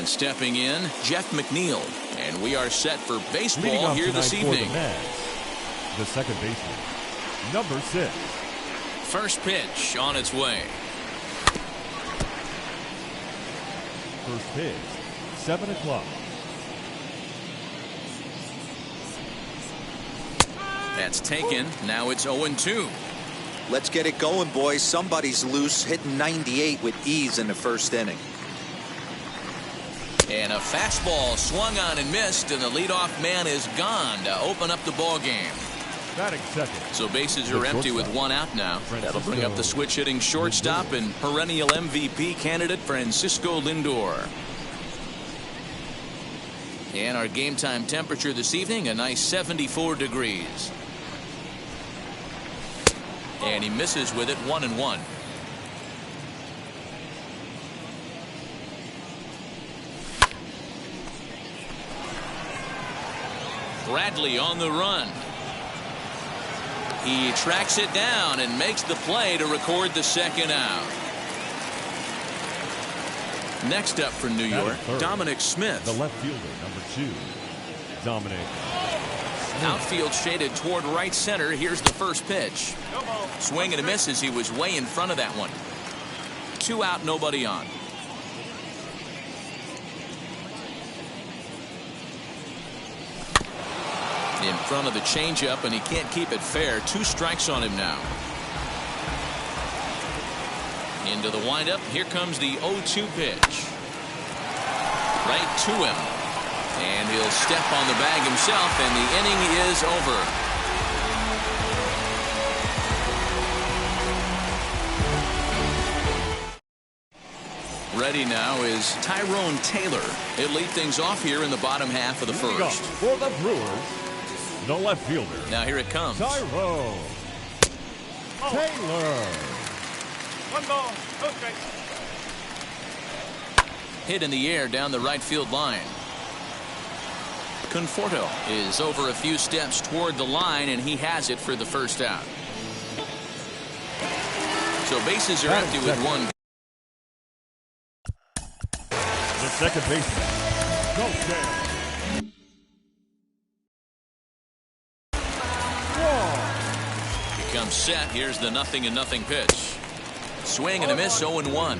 And stepping in, Jeff McNeil. And we are set for baseball here this evening. The second baseman, number 6. First pitch on its way. First pitch, 7 o'clock. That's taken. Now it's 0-2. Let's get it going, boys. Somebody's loose, hitting 98 with ease in the first inning. And a fastball swung on and missed, and the leadoff man is gone to open up the ball game. Batting second. So bases are empty with 1 out now. That'll bring up the switch hitting shortstop and perennial MVP candidate Francisco Lindor. And our game time temperature this evening, a nice 74 degrees. And he misses with it, 1-1. Bradley on the run. He tracks it down and makes the play to record the second out. Next up for New York, Dominic Smith. The left fielder, number 2, Dominic. Outfield shaded toward right center. Here's the first pitch. Swing and a miss as he was way in front of that one. 2 out, nobody on. In front of the changeup, and he can't keep it fair. 2 strikes on him now. Into the windup. Here comes the 0-2 pitch. Right to him. And he'll step on the bag himself, and the inning is over. Ready now is Tyrone Taylor. He'll lead things off here in the bottom half of the first. For the Brewers, the left fielder. Now here it comes. Tyrone Taylor. 1 ball, no strikes. Hit in the air down the right field line. Conforto is over a few steps toward the line, and he has it for the first out. So bases are empty with 1. The second baseman, Goldstein. Becomes set. Here's the 0-0 pitch. Swing and a miss, 0-1.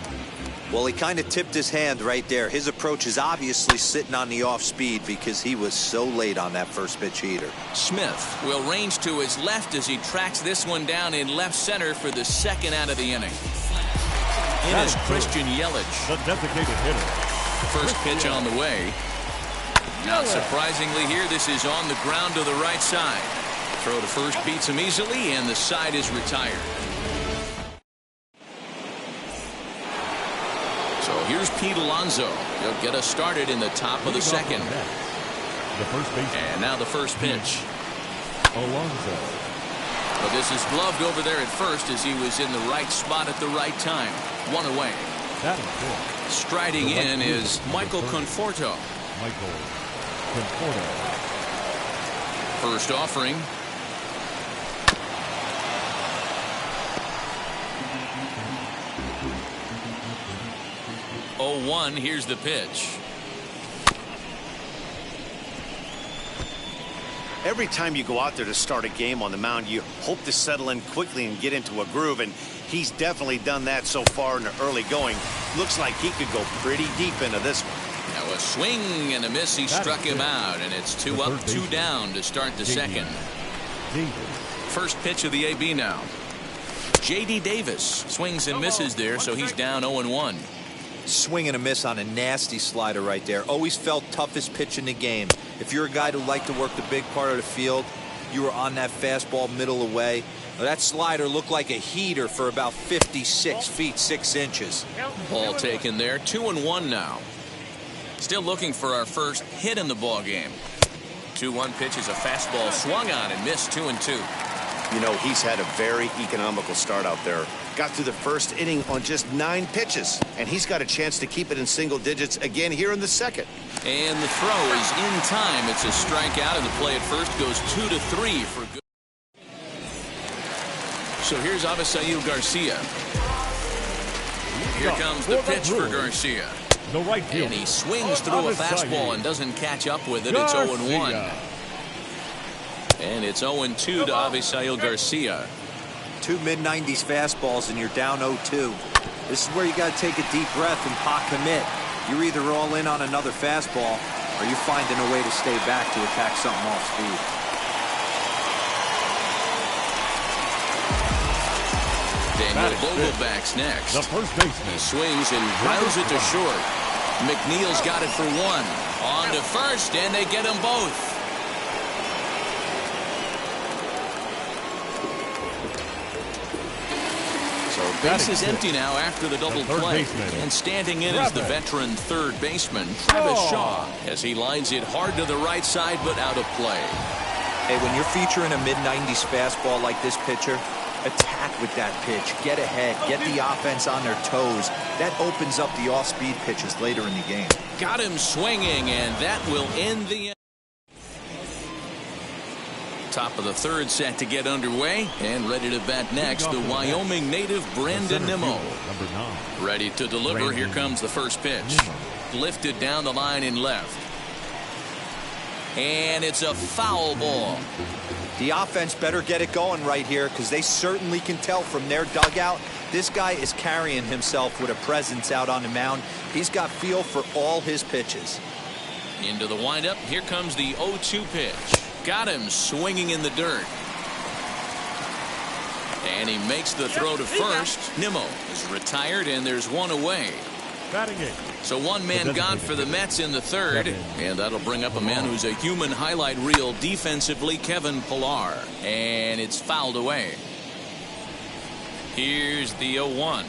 Well, he kind of tipped his hand right there. His approach is obviously sitting on the off speed because he was so late on that first pitch heater. Smith will range to his left as he tracks this one down in left center for the second out of the inning. In is Christian Yelich. The designated hitter. First pitch on the way. Not surprisingly here, this is on the ground to the right side. Throw to first beats him easily, and the side is retired. So here's Pete Alonso. He'll get us started in the top of the second. The first baseman. And now the first pitch. Alonso. Well, this is gloved over there at first as he was in the right spot at the right time. 1 away. Striding in is Michael Conforto. Michael Conforto. First offering. Oh, 1. Here's the pitch. Every time you go out there to start a game on the mound, you hope to settle in quickly and get into a groove, and he's definitely done that so far in the early going. Looks like he could go pretty deep into this one. Now a swing and a miss. He struck him out, and it's 2 up, 2 down to start the second. First pitch of the AB now. J.D. Davis swings and misses there, so he's down 0-1. Swing and a miss on a nasty slider right there. Always felt toughest pitch in the game. If you're a guy who liked to work the big part of the field, you were on that fastball middle away. Well, that slider looked like a heater for about 56 feet 6 inches. Ball taken there. 2-1 now. Still looking for our first hit in the ball game. 2-1 pitch is a fastball swung on and missed. 2-2. You know, he's had a very economical start out there. Got through the first inning on just 9 pitches, and he's got a chance to keep it in single digits again here in the second. And the throw is in time. It's a strikeout, and the play at first goes 2-3 for good. So here's Avisail Garcia. Here comes the pitch for Garcia. The right fielder. And he swings through a fastball and doesn't catch up with it. It's 0-1. And it's 0-2 to Avisail Garcia. Two mid-90s fastballs and you're down 0-2. This is where you got to take a deep breath and pot commit. You're either all in on another fastball or you're finding a way to stay back to attack something off speed. Daniel Vogelback's next. The first baseman. He swings and grounds it to short. McNeil's got it for one. On to first, and they get them both. Base is empty now after the double play. And standing in is the veteran third baseman, Travis Shaw, as he lines it hard to the right side, but out of play. Hey, when you're featuring a mid-90s fastball like this pitcher, attack with that pitch. Get ahead. Get the offense on their toes. That opens up the off-speed pitches later in the game. Got him swinging, and that will end the top of the third set to get underway, and ready to bat next, the Wyoming native Brandon Nimmo. Number 9. Ready to deliver. Here comes the first pitch. Lifted down the line in left. And it's a foul ball. The offense better get it going right here because they certainly can tell from their dugout this guy is carrying himself with a presence out on the mound. He's got feel for all his pitches. Into the windup. Here comes the 0-2 pitch. Got him swinging in the dirt. And he makes the throw to first. Nimmo is retired, and there's one away. So one man gone for the Mets in the third. And that'll bring up a man who's a human highlight reel defensively, Kevin Pillar. And it's fouled away. Here's the 0-1.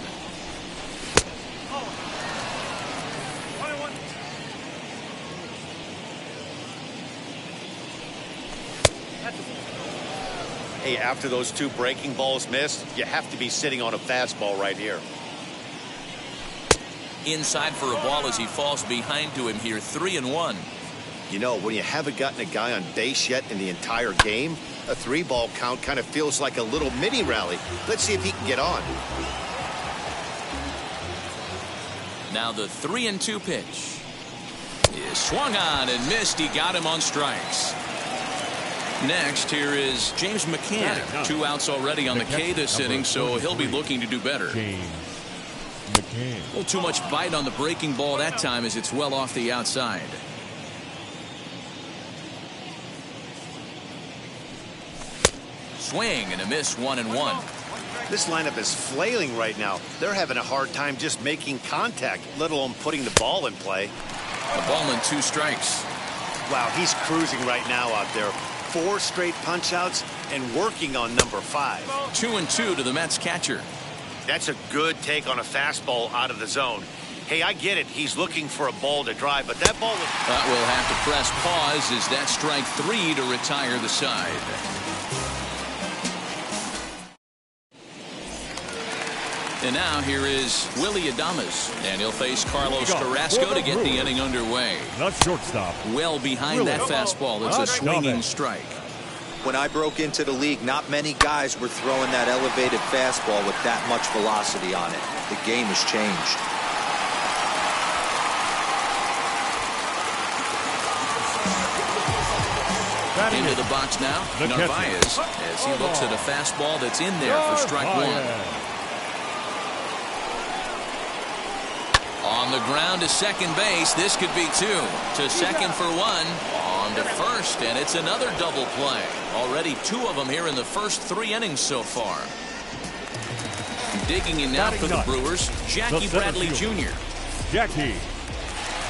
Hey, after those two breaking balls missed, you have to be sitting on a fastball right here. Inside for a ball as he falls behind to him here, 3-1. You know, when you haven't gotten a guy on base yet in the entire game, a 3-ball count kind of feels like a little mini rally. Let's see if he can get on. Now the 3-2 pitch is swung on and missed. He got him on strikes. Next, here is James McCann. 2 outs already on the K this inning, so he'll be looking to do better. A little too much bite on the breaking ball that time as it's well off the outside. Swing and a miss, 1-1. This lineup is flailing right now. They're having a hard time just making contact, let alone putting the ball in play. A ball and 2 strikes. Wow, he's cruising right now out there. 4 straight punch-outs and working on number 5. 2-2 to the Mets catcher. That's a good take on a fastball out of the zone. Hey, I get it. He's looking for a ball to drive, but that ball... But we'll have to press pause as that strike 3 to retire the side. And now here is Willie Adames, and he'll face Carlos Carrasco to get the inning underway. Not shortstop. Well behind that fastball. It's a swinging strike. When I broke into the league, not many guys were throwing that elevated fastball with that much velocity on it. The game has changed. Into the box now, Narvaez, as he looks at a fastball that's in there for strike 1. On the ground to second base. This could be 2. To second for 1. On to first, and it's another double play. Already 2 of them here in the first 3 innings so far. Digging in now for the Brewers, Jackie Bradley Jr. Jackie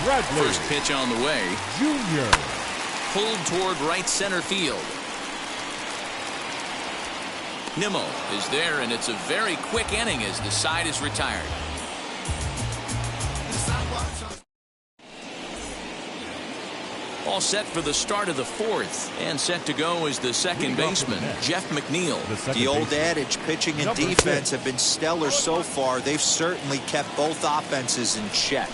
Bradley. First pitch on the way. Jr. Pulled toward right center field. Nimmo is there, and it's a very quick inning as the side is retired. All set for the start of the 4th, and set to go is the second baseman, Jeff McNeil. The old adage, pitching and defense have been stellar so far. They've certainly kept both offenses in check.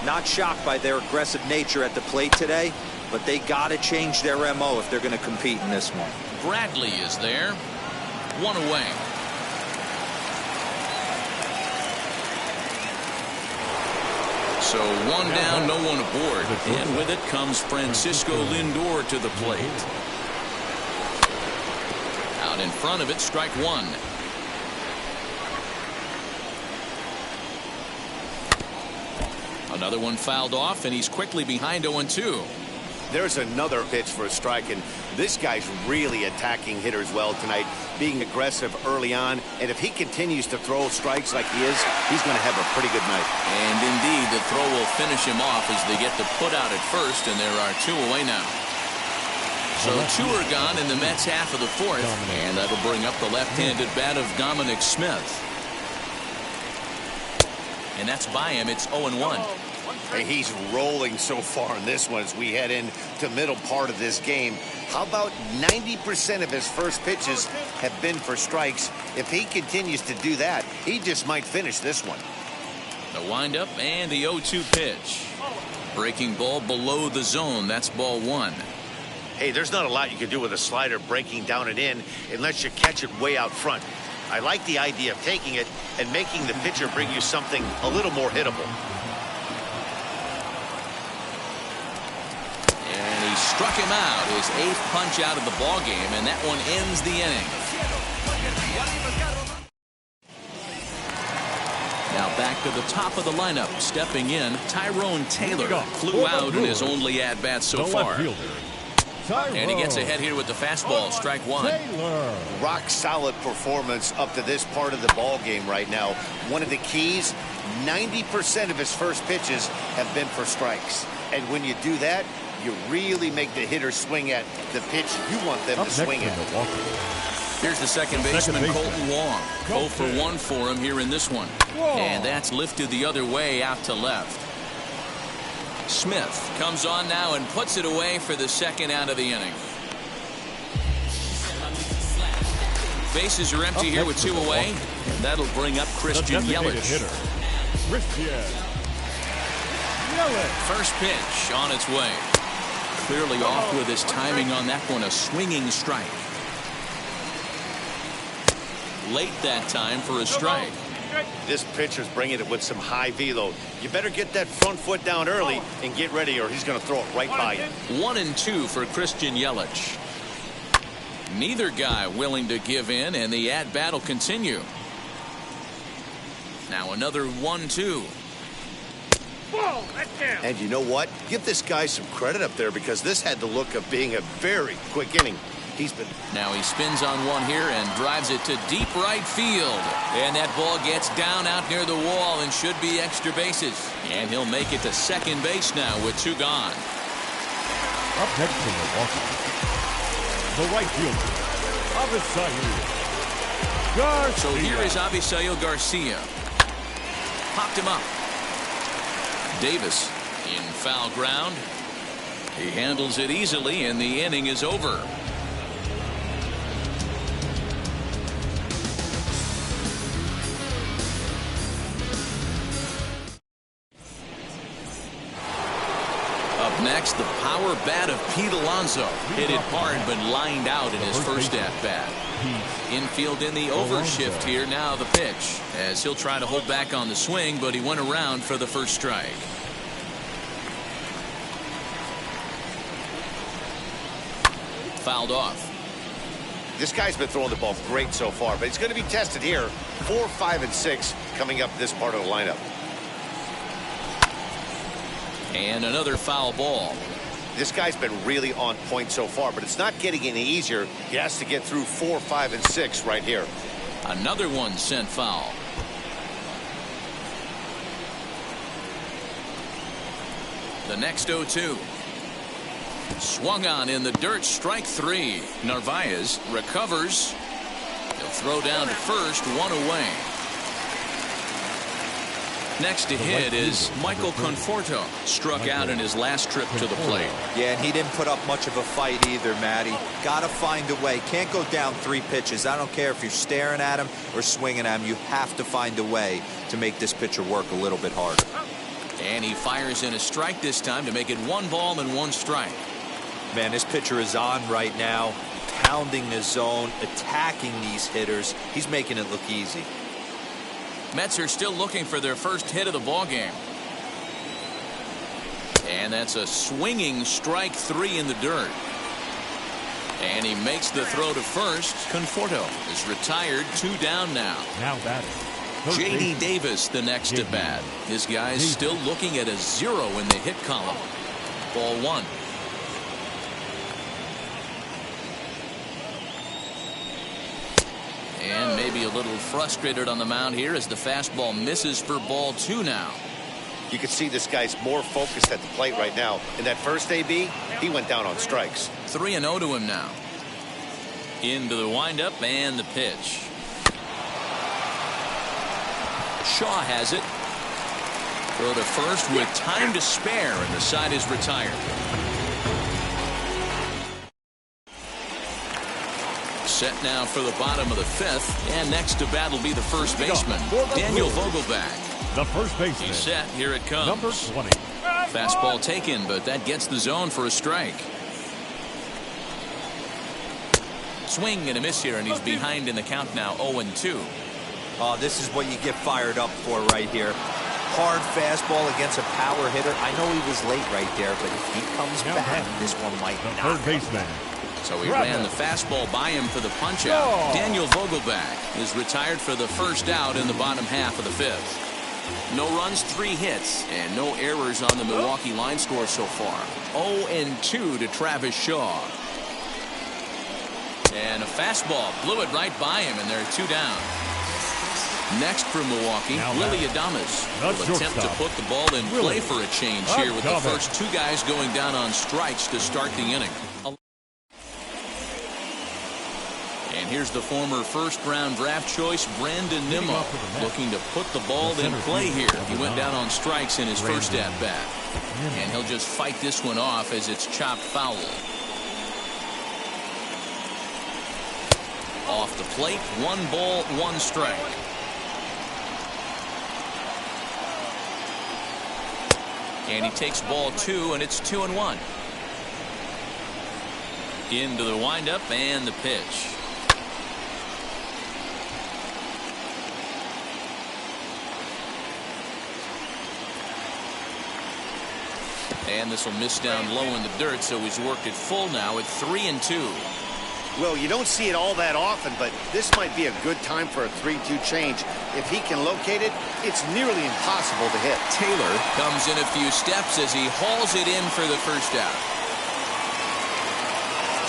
Not shocked by their aggressive nature at the plate today, but they got to change their MO if they're going to compete in this one. Bradley is there. 1 away. So one down, no one aboard. And with it comes Francisco Lindor to the plate. Out in front of it, strike one. Another one fouled off, and he's quickly behind 0-2. There's another pitch for a strike, and this guy's really attacking hitters well tonight, being aggressive early on. And if he continues to throw strikes like he is, he's going to have a pretty good night. And indeed, the throw will finish him off as they get the put out at first, and there are 2 away now. So 2 are gone in the Mets half of the fourth, and that'll bring up the left-handed bat of Dominic Smith. And that's by him. It's 0-1. Hey, he's rolling so far in this one as we head into middle part of this game. How about 90% of his first pitches have been for strikes? If he continues to do that, he just might finish this one. The windup and the 0-2 pitch. Breaking ball below the zone. That's ball 1. Hey, there's not a lot you can do with a slider breaking down and in unless you catch it way out front. I like the idea of taking it and making the pitcher bring you something a little more hittable. And he struck him out, his 8th punch out of the ball game, and that one ends the inning. Now back to the top of the lineup, stepping in, Tyrone Taylor flew out in his only at-bat so far. And he gets ahead here with the fastball, strike one. Rock solid performance up to this part of the ball game right now. One of the keys, 90% of his first pitches have been for strikes. And when you do that, you really make the hitter swing at the pitch you want them to swing at. Here's the second baseman, Colton Wong. 0 for 1 for him here in this one. And that's lifted the other way out to left. Smith comes on now and puts it away for the second out of the inning. Bases are empty here with 2 away, and that'll bring up Christian Yelich. First pitch on its way. Clearly off with his timing on that one, a swinging strike. Late that time for a strike. This pitcher's bringing it with some high velo. You better get that front foot down early and get ready, or he's going to throw it right by you. 1-2 for Christian Yelich. Neither guy willing to give in, and the at-bat will continue. Now another 1-2. And you know what? Give this guy some credit up there, because this had the look of being a very quick inning. Now he spins on one here and drives it to deep right field. And that ball gets down out near the wall and should be extra bases. And he'll make it to second base now with 2 gone. Up next from Milwaukee, the right fielder, Avisail Garcia. So here is Avisail Garcia. Popped him up. Davis in foul ground. He handles it easily, and the inning is over. Next, the power bat of Pete Alonso. Hit it hard, but lined out in his first at-bat. Infield in the overshift here. Now the pitch, as he'll try to hold back on the swing, but he went around for the first strike. Fouled off. This guy's been throwing the ball great so far, but he's going to be tested here. 4, 5, and 6 coming up this part of the lineup. And another foul ball. This guy's been really on point so far, but it's not getting any easier. He has to get through 4, 5, and 6 right here. Another one sent foul. The next 0-2. Swung on in the dirt, strike 3. Narvaez recovers. He'll throw down to first, 1 away. Next to hit is Michael Conforto. Struck out in his last trip to the plate. Yeah, and he didn't put up much of a fight either, Matty. Got to find a way. Can't go down 3 pitches. I don't care if you're staring at him or swinging at him. You have to find a way to make this pitcher work a little bit harder. And he fires in a strike this time to make it 1 ball and 1 strike. Man, this pitcher is on right now, pounding the zone, attacking these hitters. He's making it look easy. Mets are still looking for their first hit of the ball game. And that's a swinging strike 3 in the dirt. And he makes the throw to first. Conforto is retired, 2 down now. Now batting. J.D. Davis the next to bat. This guy's still looking at a 0 in the hit column. Ball 1. And maybe a little frustrated on the mound here as the fastball misses for ball 2 now. You can see this guy's more focused at the plate right now. In that first AB, he went down on strikes. 3-0 to him now. Into the windup and the pitch. Shaw has it. Throw to first with time to spare, and the side is retired. Set now for the bottom of the 5th, and next to bat will be the first baseman, Daniel Vogelback. The first baseman. He's set. Here it comes. Number 20. Fastball taken, but that gets the zone for a strike. Swing and a miss here, and he's behind in the count now, 0-2. Oh, this is what you get fired up for right here. Hard fastball against a power hitter. I know he was late right there, but if he comes back, this one might The not. third baseman. So he ran the fastball by him for the punch-out. Daniel Vogelback is retired for the first out in the bottom half of the 5th. No runs, 3 hits, and no errors on the Milwaukee line score so far. 0-2 to Travis Shaw. And a fastball blew it right by him, and they're 2 down. Next for Milwaukee, Willie Adames will attempt to put the ball in play for a change here with the first 2 guys going down on strikes to start the inning. And here's the former first-round draft choice, Brandon Nimmo, looking to put the ball in play here. He went down on strikes in his first at-bat. And he'll just fight this one off as it's chopped foul. Off the plate, 1 ball, 1 strike. And he takes ball 2, and it's 2-1. Into the windup and the pitch. And this will miss down low in the dirt, so he's worked it full now at 3-2. Well, you don't see it all that often, but this might be a good time for a 3-2 change. If he can locate it, it's nearly impossible to hit. Taylor comes in a few steps as he hauls it in for the first out.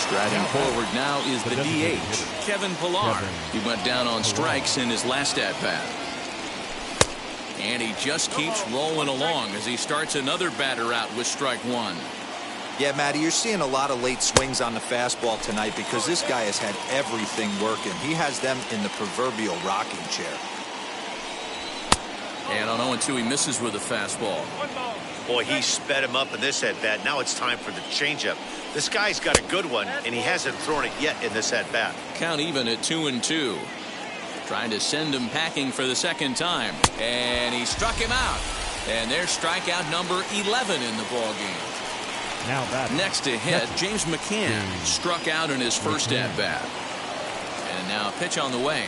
Striding forward now is the DH, Kevin Pillar. He went down on strikes in his last at-bat. And he just keeps rolling along as he starts another batter out with strike 1. Yeah, Matty, you're seeing a lot of late swings on the fastball tonight because this guy has had everything working. He has them in the proverbial rocking chair. And on 0-2, he misses with a fastball. Boy, he sped him up in this at-bat. Now it's time for the changeup. This guy's got a good one, and he hasn't thrown it yet in this at-bat. Count even at 2-2. Trying to send him packing for the second time. And he struck him out. And there's strikeout number 11 in the ballgame. Now that next to hit, James McCann struck out in his first at-bat. And now a pitch on the way.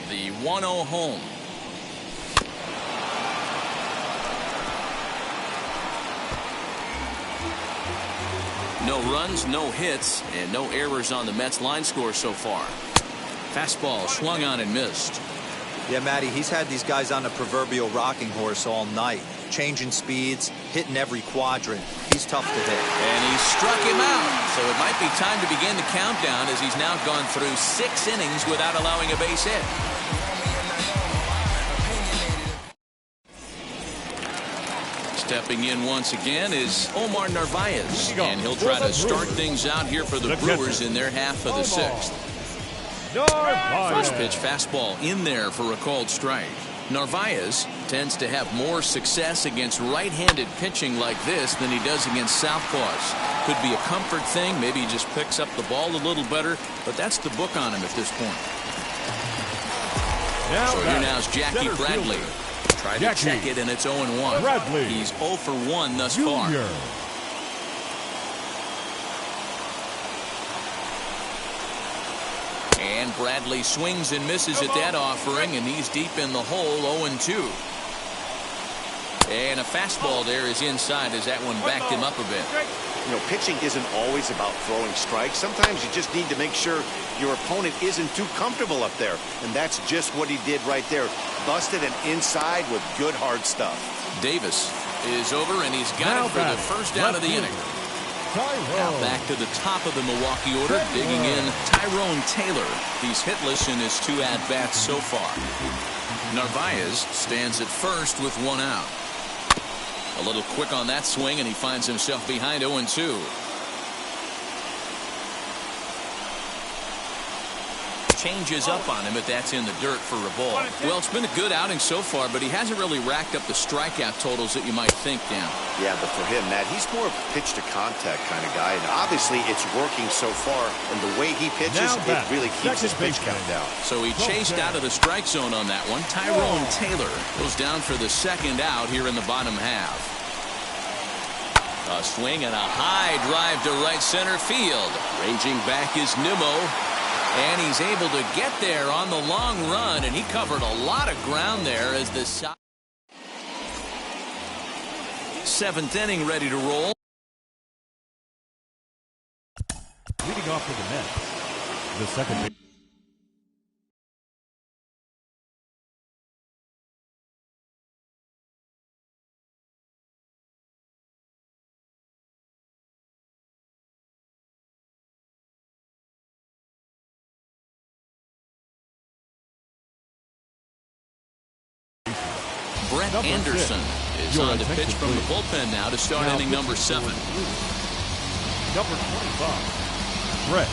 The 1-0 home. No runs, no hits, and no errors on the Mets line score so far. Fastball swung on and missed. Yeah, Matty, he's had these guys on the proverbial rocking horse all night. Changing speeds, hitting every quadrant. He's tough to hit. And he struck him out. So it might be time to begin the countdown as he's now gone through 6 innings without allowing a base hit. Stepping in once again is Omar Narvaez, and he'll try to start things out here for the Brewers in their half of the 6th. First pitch fastball in there for a called strike. Narvaez tends to have more success against right-handed pitching like this than he does against southpaws. Could be a comfort thing. Maybe he just picks up the ball a little better, but that's the book on him at this point. So here now is Jackie Bradley. Try to check it, and it's 0-1. Bradley. He's 0 for 1 thus far. And Bradley swings and misses at that offering, and he's deep in the hole, 0-2. And a fastball there is inside as that one backed him up a bit. You know, pitching isn't always about throwing strikes. Sometimes you just need to make sure your opponent isn't too comfortable up there. And that's just what he did right there. Busted an inside with good hard stuff. Davis is over, and he's got it for the first out of the inning. Now back to the top of the Milwaukee order, digging in Tyrone Taylor. He's hitless in his 2 at-bats so far. Narvaez stands at first with 1 out. A little quick on that swing, and he finds himself behind 0-2. Changes up on him, but that's in the dirt for a ball. Well, it's been a good outing so far, but he hasn't really racked up the strikeout totals that you might think, Dan. Yeah, but for him, Matt, he's more of a pitch-to-contact kind of guy, and obviously it's working so far, and the way he pitches, it really keeps his pitch count down. So he chased out of the strike zone on that one. Tyrone Taylor goes down for the second out here in the bottom half. A swing and a high drive to right center field. Raging back is Nimmo. And he's able to get there on the long run, and he covered a lot of ground there as the 7th inning ready to roll. Leading off to the Mets, the second. Brett Anderson is on to pitch from the bullpen now to start inning number 7. Number 25, Brett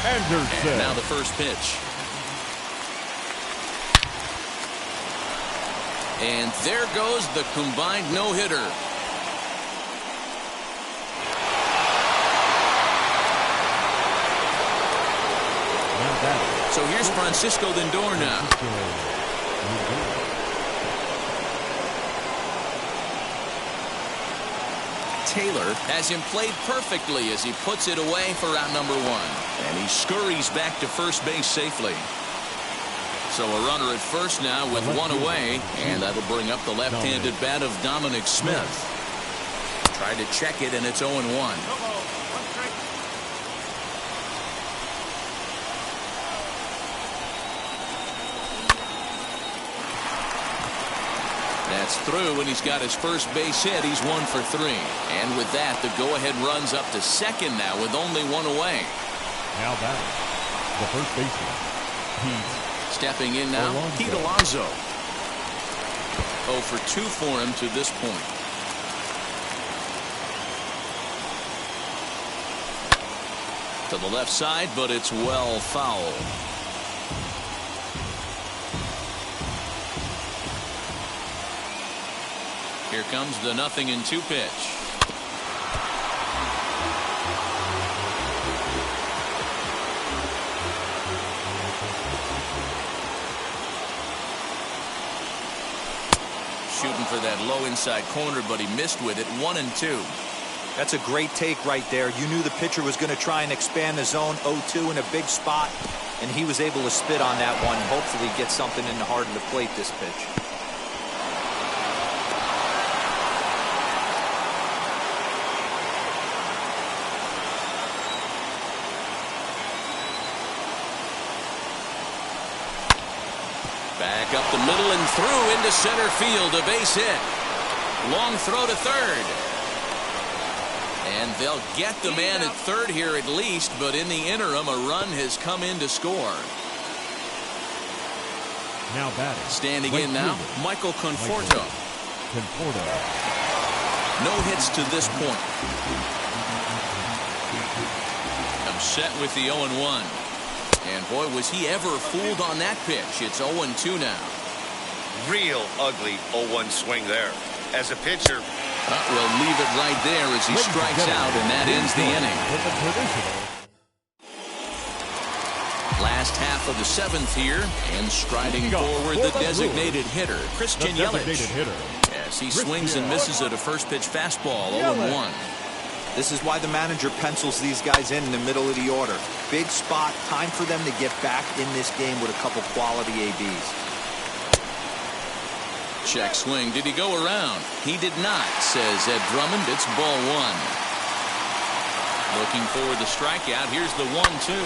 Anderson. And now the first pitch. And there goes the combined no-hitter. So here's Francisco Lindor now. Taylor has him played perfectly as he puts it away for out number 1. And he scurries back to first base safely. So a runner at first now with 1 away, and that'll bring up the left-handed bat of Dominic Smith. Tried to check it, and it's 0-1. That's through, and he's got his first base hit. He's 1 for 3. And with that, the go-ahead runs up to second now with only 1 away. Now back, the first baseman, Pete. Stepping in now, Pete Alonso. 0 for 2 for him to this point. To the left side, but it's well foul. Here comes the 0-2 pitch. Shooting for that low inside corner, but he missed with it. 1-2. That's a great take right there. You knew the pitcher was going to try and expand the zone. 0-2 in a big spot, and he was able to spit on that one. Hopefully get something in the heart of the plate this pitch. Back up the middle and through into center field. A base hit. Long throw to third. And they'll get the man at third here at least, but in the interim, a run has come in to score. Now batting. Standing in now, Michael Conforto. No hits to this point. I'm set with the 0-1. And boy, was he ever fooled on that pitch. It's 0-2 now. Real ugly 0-1 swing there. As a pitcher, we'll leave it right there as he strikes out, and that ends the inning. Last half of the 7th here, and striding forward the designated hitter, Christian Yelich. Yes, he swings and misses at a first pitch fastball, 0-1. This is why the manager pencils these guys in the middle of the order. Big spot, time for them to get back in this game with a couple quality ABs. Check swing. Did he go around? He did not, says Ed Drummond. It's ball one. Looking for the strikeout. Here's the 1-2.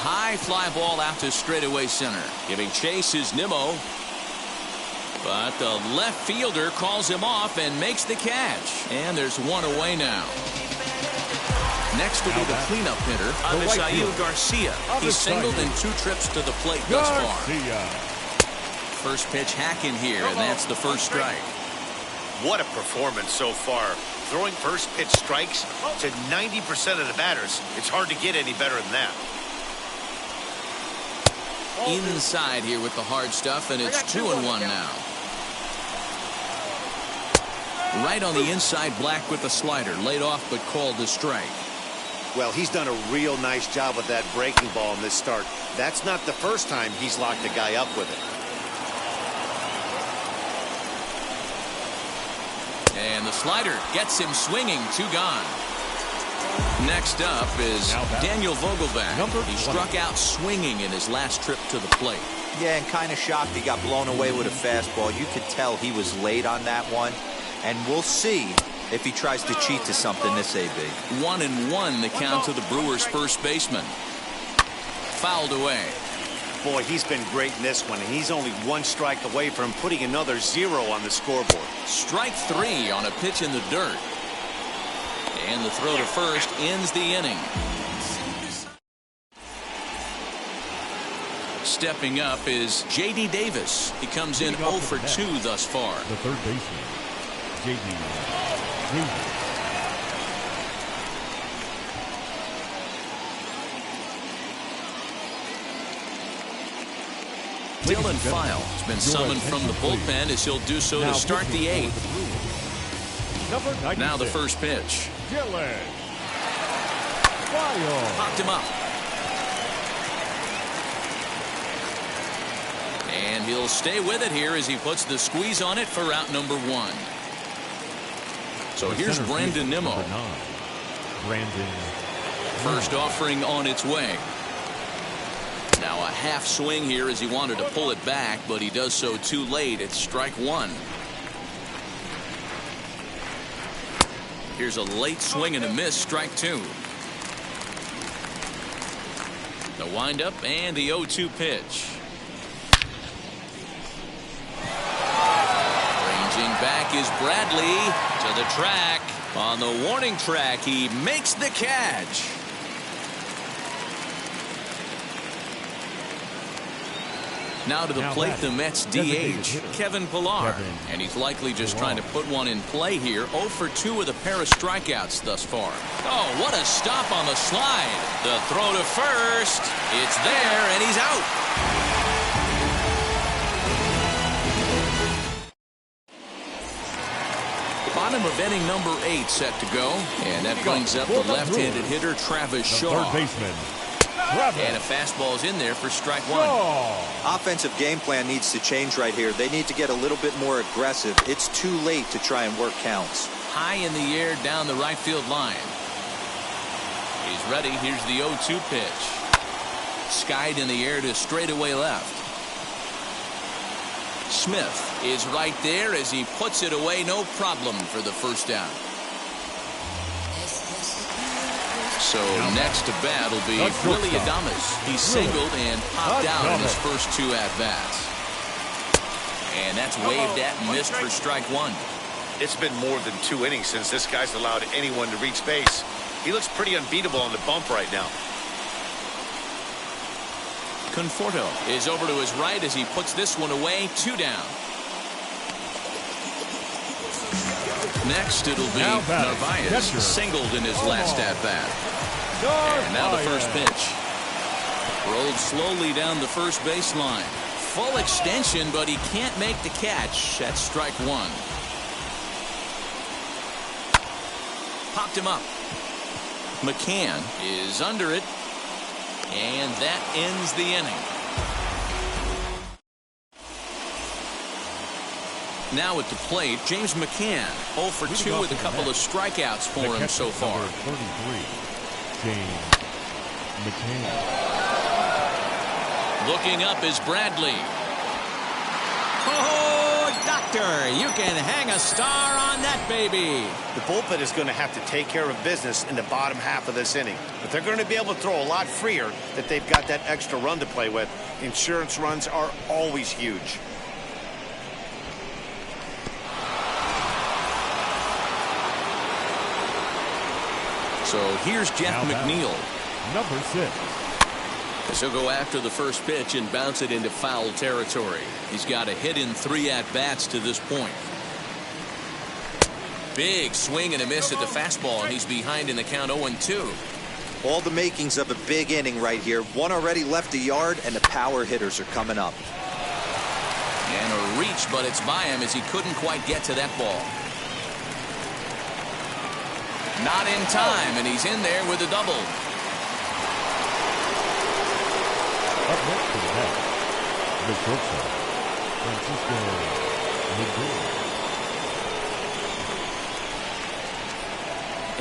High fly ball out to straightaway center. Giving chase is Nimmo. But the left fielder calls him off and makes the catch. And there's one away now. Next will be the cleanup hitter, Avisail Garcia. He's singled in 2 trips to the plate thus far. First pitch hacking here, and that's the first strike. What a performance so far. Throwing first pitch strikes to 90% of the batters. It's hard to get any better than that. Inside here with the hard stuff, and it's 2-1 now. Right on the inside, Black with the slider. Laid off but called the strike. Well, he's done a real nice job with that breaking ball in this start. That's not the first time he's locked a guy up with it. And the slider gets him swinging. 2 gone. Next up is Daniel Vogelback. He struck out swinging in his last trip to the plate. Yeah, and kind of shocked he got blown away with a fastball. You could tell he was late on that one. And we'll see if he tries to cheat to something this AB. 1-1 the count to the Brewers' first baseman. Fouled away. Boy, he's been great in this one, and he's only 1 strike away from putting another 0 on the scoreboard. Strike 3 on a pitch in the dirt. And the throw to first ends the inning. Stepping up is J.D. Davis. He comes in 0 for 2 thus far. The third baseman, J.D. Davis. Dylan File has been summoned from the bullpen as he'll do so to start the 8th. Now the first pitch. Dylan File. Popped him up. And he'll stay with it here as he puts the squeeze on it for out number 1. So here's Brandon Nimmo. First offering on its way. Now a half swing here as he wanted to pull it back, but he does so too late. It's strike 1. Here's a late swing and a miss, strike 2. The windup and the 0-2 pitch. Ranging back is Bradley to the track. On the warning track, he makes the catch. Now to the plate, the Mets DH, Kevin Pillar. And he's likely just trying to put one in play here. 0 for 2 with a pair of strikeouts thus far. Oh, what a stop on the slide. The throw to first. It's there, and he's out. Bottom of inning number 8 set to go. And that brings up the left-handed hitter, Travis Shaw. Third baseman. And a fastball's in there for strike 1. Offensive game plan needs to change right here. They need to get a little bit more aggressive. It's too late to try and work counts. High in the air down the right field line. He's ready. Here's the 0-2 pitch. Skied in the air to straightaway left. Smith is right there as he puts it away. No problem for the first down. So next to bat will be Willie Adames. He singled and popped out in his first 2 at-bats. And that's waved at and missed for strike 1. It's been more than 2 innings since this guy's allowed anyone to reach base. He looks pretty unbeatable on the bump right now. Conforto is over to his right as he puts this one away. 2 down. Next it'll be Narvaez, singled in his last at-bat. And now the first pitch. Rolled slowly down the first baseline. Full extension, but he can't make the catch. That's strike 1. Popped him up. McCann is under it. And that ends the inning. Now at the plate, James McCann, 0 for 2 with a couple of strikeouts for him so far. 33, James McCann. Looking up is Bradley. Oh, doctor, you can hang a star on that baby. The bullpen is going to have to take care of business in the bottom half of this inning. But they're going to be able to throw a lot freer that they've got that extra run to play with. Insurance runs are always huge. So here's Jeff McNeil. Number 6. As he'll go after the first pitch and bounce it into foul territory. He's got a hit in 3 at-bats to this point. Big swing and a miss at the fastball, and he's behind in the count 0-2. All the makings of a big inning right here. One already left the yard, and the power hitters are coming up. And a reach, but it's by him as he couldn't quite get to that ball. Not in time, and he's in there with a double. Up next to the bat, the shortstop, Francisco Lindor.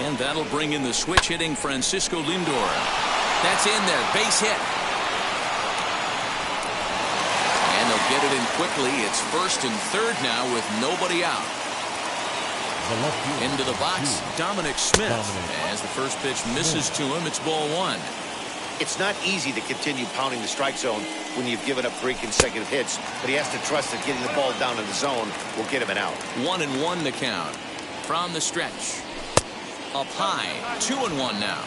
And that'll bring in the switch hitting Francisco Lindor. That's in there, base hit. And they'll get it in quickly. It's first and third now with nobody out. Into the box, Dominic Smith. As the first pitch misses to him, it's ball 1. It's not easy to continue pounding the strike zone when you've given up 3 consecutive hits, but he has to trust that getting the ball down in the zone will get him an out. 1-1 to count. From the stretch. Up high, 2-1 now.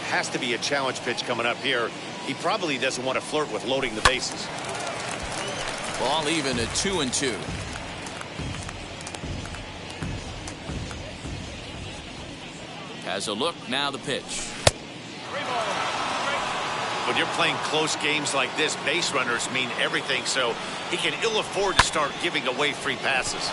Has to be a challenge pitch coming up here. He probably doesn't want to flirt with loading the bases. Ball even at 2-2. Has a look, now the pitch. When you're playing close games like this, base runners mean everything, so he can ill afford to start giving away free passes.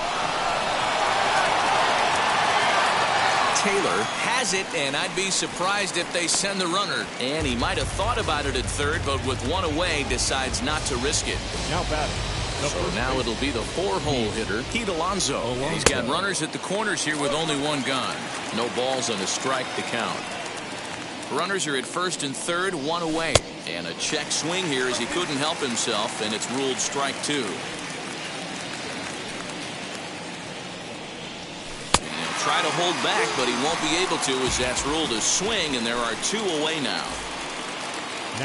Taylor has it, and I'd be surprised if they send the runner. And he might have thought about it at third, but with one away, decides not to risk it. Now batting. So now it'll be the 4-hole hitter, Pete Alonso. He's got runners at the corners here with only 1 gone. No balls and a strike to count. Runners are at first and third, 1 away. And a check swing here as he couldn't help himself, and it's ruled strike 2. He'll try to hold back, but he won't be able to as that's ruled a swing, and there are 2 away now.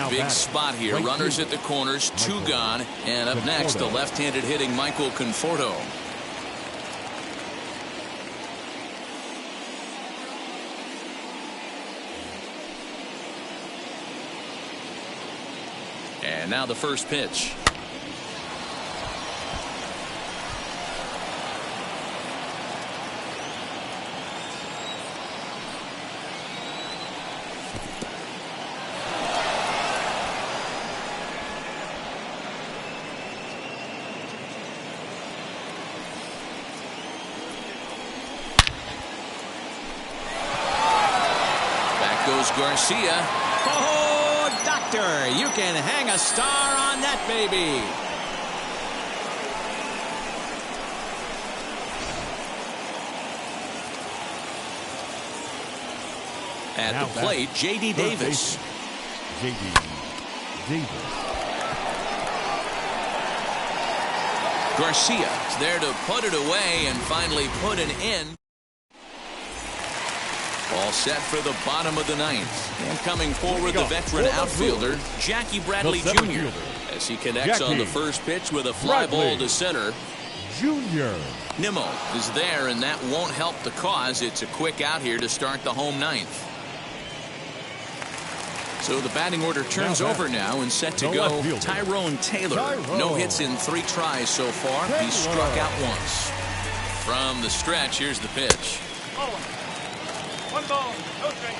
Big spot here. Runners at the corners, 2 gone. And up next, the left-handed hitting Michael Conforto. And now the first pitch. Garcia. Oh, doctor, you can hang a star on that baby. At the plate, J.D. Davis. J.D. Davis. Garcia is there to put it away and finally put an end. All set for the bottom of the 9th. And coming forward, the veteran outfielder, Jackie Bradley Jr. as he connects on the first pitch with a fly ball to center. Jr. Nimmo is there, and that won't help the cause. It's a quick out here to start the home 9th. So the batting order turns over now and set to go. Tyrone Taylor. No hits in 3 tries so far. He struck out once. From the stretch, here's the pitch. 1 ball, no strike.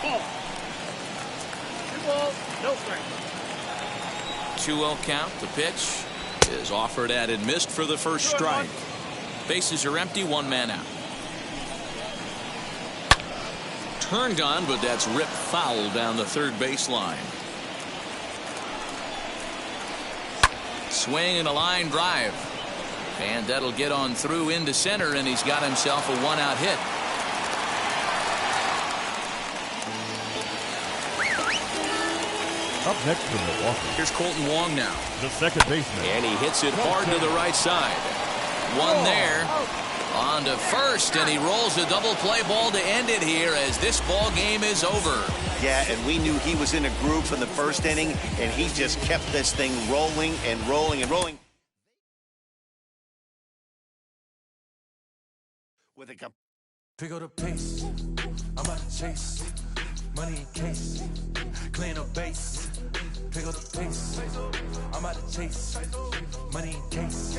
Ball. 2 balls, no strike. 2-0 count. The pitch is offered at and missed for the first strike. Bases are empty, 1 man out. Turned on, but that's ripped foul down the third baseline. Swing and a line drive. And that'll get on through into center, and he's got himself a one-out hit. Up next from Milwaukee, Here's Colton Wong now. the second baseman. And he hits it hard to the right side. One there. On to first, and he rolls a double play ball to end it here as this ball game is over. Yeah, and we knew he was in a groove from the first inning, and he just kept this thing rolling and rolling and rolling. With a Pick up the pace, I'm out to chase, money in case, clean up base. Pick up the pace, I'm out to chase, money in case,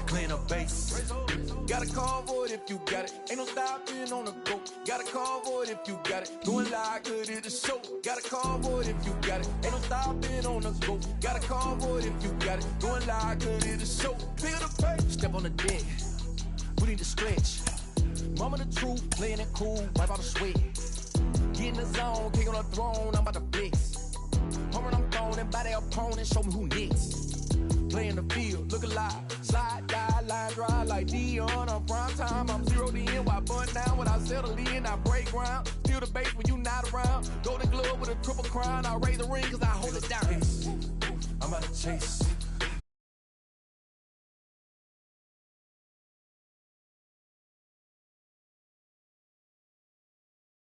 clean up base. Got a call for it if you got it, ain't no stopping on the go. Got a call for it if you got it, doing like good at the show. Got a call for it if you got it, ain't no stopping on the go. Got a call for it if you got it, doing like good at the show. Pick up the pace, step on the deck, we need to stretch. Mama the truth, playing it cool, wipe out the sweat. Get in the zone, kick on the throne, I'm about to blitz. Home run, I'm throwing by their opponent, show me who next. Play in the field, look alive, slide, die, line drive like Dion on prime time. I'm 0 to end, why bun down when I settle in, I break ground. Feel the bass when you not around. Golden glove with a triple crown, I raise the ring cause I hold it down. I'm out to chase,